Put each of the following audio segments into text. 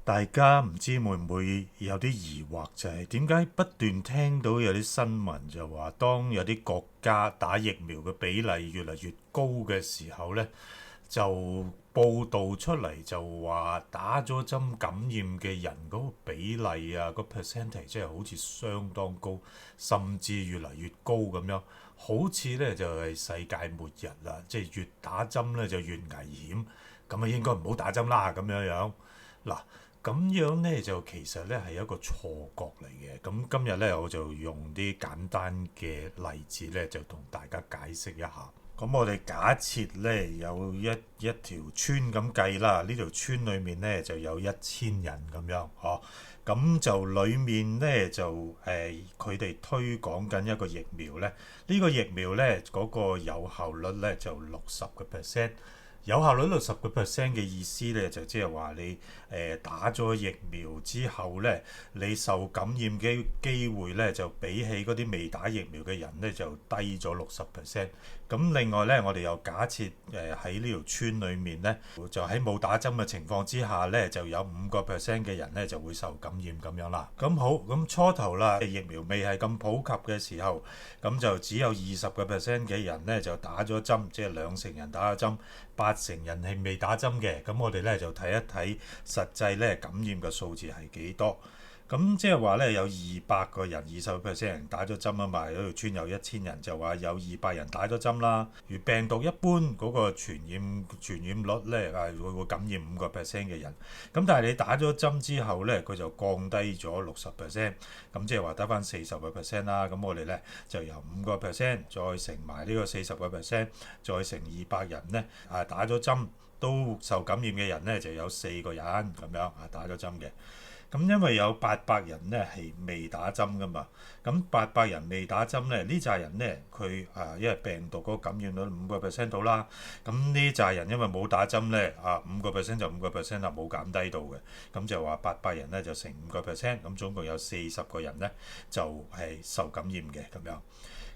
大家唔知會唔會有啲疑惑，就係點解不斷聽到有啲新聞就話，當有啲國家打疫苗嘅比例越嚟越高嘅時候呢，就報導出嚟就話打咗針感染嘅人嗰個比例啊，個 percentage 即係好似相當高，甚至越嚟越高咁樣，好似呢就係世界末日啦，即係越打針呢就越危險，咁啊應該唔好打針啦咁樣樣。嗱，咁樣呢，就其實呢係一個錯覺嚟嘅。咁今日呢，我就用啲簡單嘅例子呢，就同大家解釋一下。咁我哋假設呢，有一條村咁計啦，呢條村裏面呢，就有1000人咁樣，咁就裡面呢，就佢哋推廣緊一個疫苗呢。呢個疫苗呢，嗰個有效率呢，就60%。有效率60%嘅意思咧，就即係話你打咗疫苗之後咧，你受感染嘅機會咧，就比起嗰啲未打疫苗嘅人咧，就低咗60%。咁另外咧，我哋又假設喺呢條村裏面咧，就喺冇打針嘅情況之下咧，就有5%嘅人咧就會受感染咁樣啦。咁好，咁初頭啦，疫苗未係咁普及嘅時候，咁就只有20%嘅人咧就打咗針，即係2成人打咗針。8成人係未打針嘅，咁我哋咧就睇一睇實際咧感染嘅數字係幾多。咁即係話咧有200個人，20%人打咗針啊嘛，嗰條村有1000人，就話有200人打咗針啦。如病毒一般嗰個傳染率咧會感染5%嘅人，咁但係你打咗針之後咧，佢就降低咗60%，咁即係話得翻40%啦。咁我哋咧就由5%再乘埋呢個40%，再乘200人咧打咗針都受感染嘅人咧就有4個人咁樣打咗針嘅。咁因為有800人咧係未打針噶嘛，咁800人未打針咧，呢扎人咧佢因為病毒嗰個感染率5%到啦，咁呢扎人因為冇打針咧5%就5%啦，冇減低到嘅，咁就話800人咧就乘5%，咁總共有40個人咧就係受感染嘅咁樣。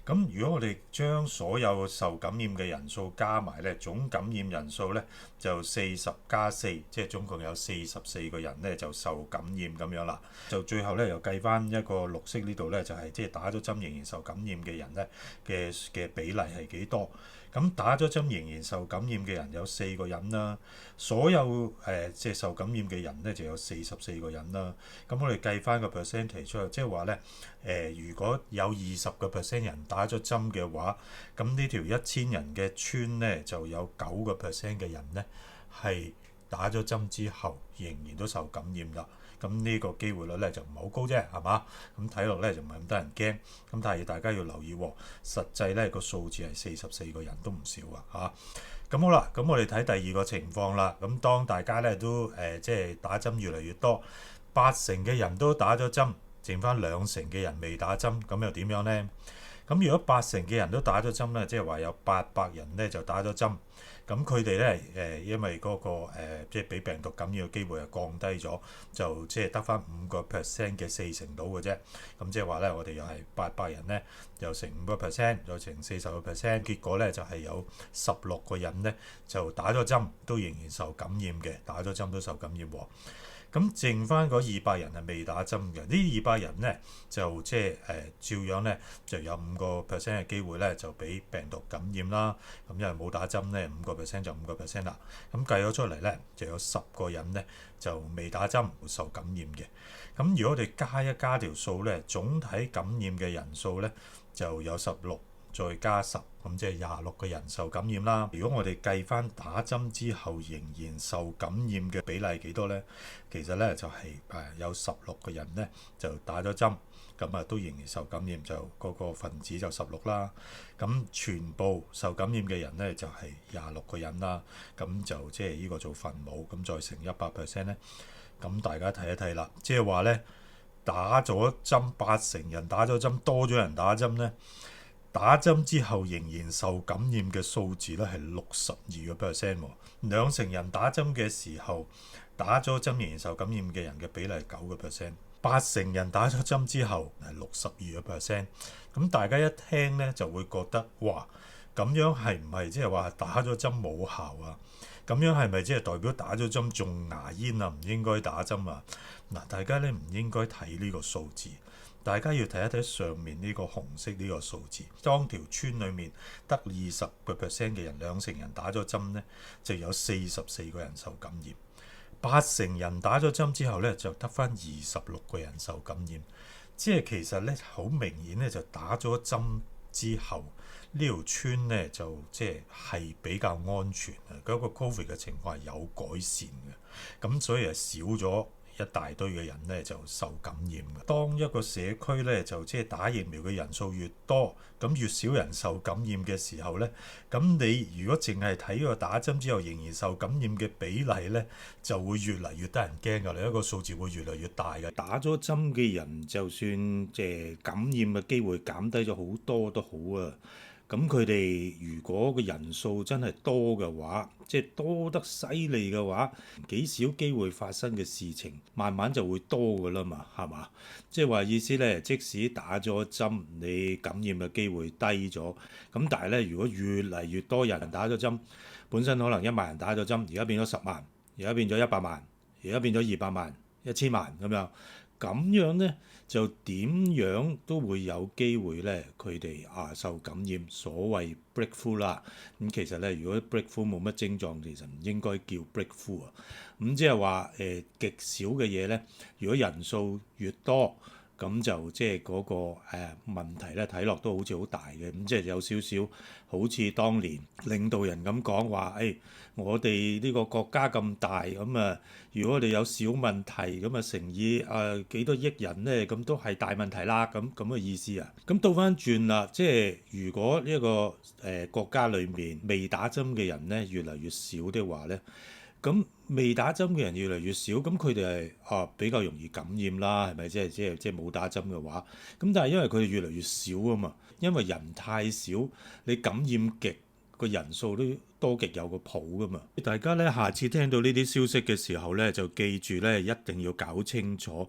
咁如果我哋將所有受感染嘅人數加埋咧，總感染人數咧就40+4，即係總共有44個人咧就受感染咁樣啦。就最後咧又計翻一個綠色呢度咧，就係即係打咗針仍然受感染嘅人咧嘅比例係幾多？咁打咗針仍然受感染嘅人有4個人啦，所有即係受感染嘅人咧就有44個人啦。咁我哋計翻個 percentage 出嚟，即係話咧如果有20%人打咗針嘅話，咁呢條1000人嘅村咧就有9%嘅人咧係打咗針之後仍然都受感染啦。咁呢個機會率咧就唔係好高啫，係嘛？咁睇落咧就唔係咁得人驚。咁但係大家要留意喎，實際咧個數字係44個人都唔少啊嚇。咁好啦，咁我哋睇第二個情況啦。咁當大家咧都即係打針越嚟越多，8成嘅人都打咗針，剩翻2成嘅人未打針，咁又點樣呢？咁如果8成嘅人都打咗針咧，即係話有800人咧就打咗針，咁佢哋咧因為嗰個即係俾病毒感染嘅機會係降低咗，就即係得翻5%嘅40%到嘅啫。咁即係話咧，我哋又係800人咧，又乘5%，再乘40%，結果咧就係有16個人咧就打咗針，都仍然受感染嘅，打咗針都受感染喎。咁剩翻嗰200人係未打針嘅，呢200人咧就即係照樣咧就有5%嘅機會咧就俾病毒感染啦。咁因為冇打針咧5%就5%啦。咁計咗出嚟咧就有10個人咧就未打針會受感染嘅。咁如果我哋加一加條數咧，總體感染嘅人數咧就有16。再加10，咁即係26個人受感染啦。如果我哋計翻打針之後仍然受感染嘅比例幾多呢？其實咧就係有16個人咧就打咗針，咁都仍然受感染，就嗰個分子就16啦。咁全部受感染嘅人咧就係26個人啦。咁就即係呢個做分母，咁再乘100%咧。咁大家睇一睇啦，即係話咧打咗針8成人打咗針，多咗人打針咧。打針之後仍然受感染嘅數字咧係62%喎，2成人打針嘅時候打咗針仍然受感染嘅人嘅比例係9%，8成人打咗針之後係62%。咁大家一聽咧就會覺得哇，咁樣係唔係即係話打咗針冇效啊？咁樣係咪即係代表打咗針中牙煙啊？唔應該打針啊？嗱，大家咧唔應該睇呢個數字。大家要睇一睇上面呢個紅色呢個數字，當條村裡面得20% 嘅人，兩成人打咗針呢，就有44個人受感染；八成人打咗針之後呢，就得返26個人受感染。即係其實呢，好明顯呢，就打咗針之後，呢條村呢，就係比較安全啊，嗰個 Covid 嘅情況係有改善嘅，咁所以係少咗一大堆嘅人咧就受感染嘅。當一個社區咧就打疫苗嘅人數越多，咁越少人受感染嘅時候咧，咁你如果淨係睇個打針之後仍然受感染嘅比例咧，就會越嚟越得人驚㗎。你一個數字會越嚟越大嘅。打咗針嘅人就算感染嘅機會減低咗好多都好啊。咁佢哋如果個人數真係多嘅話，多得犀利嘅話，幾少機會發生嘅事情，慢慢就會多㗎啦嘛，係嘛？即係話意思咧，即使打咗針，你感染嘅機會低咗，咁但係咧，如果越嚟越多人打咗針，本身可能1萬人打咗針，而家變咗10萬，而家變咗100萬，而家變咗200萬、1000萬咁樣。咁樣咧就點樣都會有機會咧，佢哋受感染，所謂 breakthrough 啦。咁其實咧，如果 breakthrough 冇乜症狀，其實唔應該叫 breakthrough 啊。咁即係話極少嘅嘢咧，如果人數越多，咁就嗰個問題咧睇落都好似好大嘅。咁有少少好似當年領導人咁講話，我哋呢個國家咁大，咁啊，如果我哋有小問題，咁啊乘以幾多億人咧，咁都係大問題啦。咁嘅意思啊。咁倒翻轉啦，如果呢一個國家裡面未打針嘅人咧越嚟越少的話咧，咁未打針嘅人越嚟越少，咁佢哋係比較容易感染啦，係咪？即係冇打針嘅話，咁但係因為佢哋越嚟越少啊嘛，因為人太少，你感染極個人數都多極有個譜噶嘛。大家咧下次聽到呢啲消息嘅時候咧，就記住咧一定要搞清楚，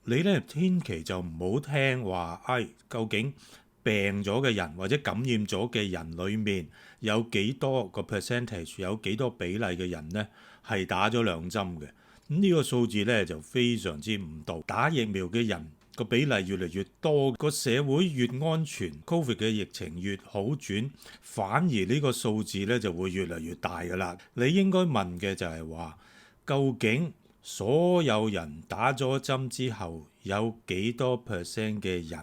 你咧千祈就唔好聽話，究竟病咗嘅人或者感染咗嘅人裡面有幾多個 percentage， 有幾多比例嘅人呢係打咗2針嘅？呢個數字咧就非常之唔到。打疫苗嘅人個比例越嚟越多，個社會越安全，Covid 嘅疫情越好轉，反而呢個數字咧就會越嚟越大㗎啦。你應該問嘅就係話，究竟所有人打咗針之後有幾多 percent 嘅人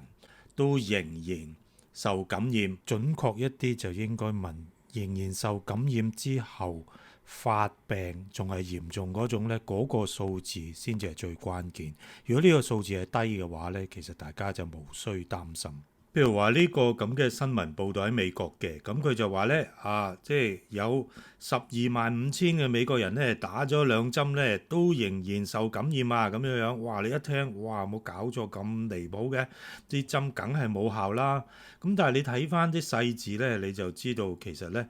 都仍然受感染？準確一啲就應該問，仍然受感染之後發病仲係嚴重嗰種呢，嗰個數字先至係最關鍵。如果呢個數字係低嘅話呢，其實大家就無需擔心。譬如話呢個咁嘅新聞報導喺美國嘅，咁佢就話呢，有12.5萬嘅美國人呢打咗2針呢，都仍然受感染啊，咁樣樣。哇！你一聽，哇，冇搞錯，咁離譜嘅，啲針梗係冇效啦。咁但係你睇翻啲細字呢，你就知道其實呢，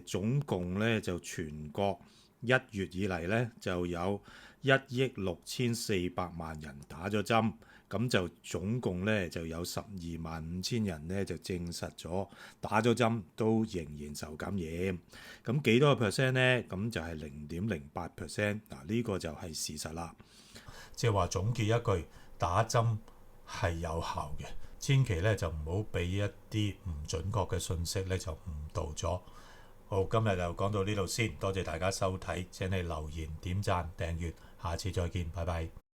總共呢就全國1月以嚟呢就有1億6,400萬人打咗針。咁就總共咧就有12.5萬人咧就證實咗打咗針都仍然受感染。咁幾多個 percent 咧？咁就係0.08%。嗱，呢個就係事實啦。即係話總結一句，打針係有效嘅，千祈咧就唔好俾一啲唔準確嘅信息咧就誤導咗。好，今日就講到呢度先，多謝大家收睇，請你留言、點讚、訂閱，下次再見，拜拜。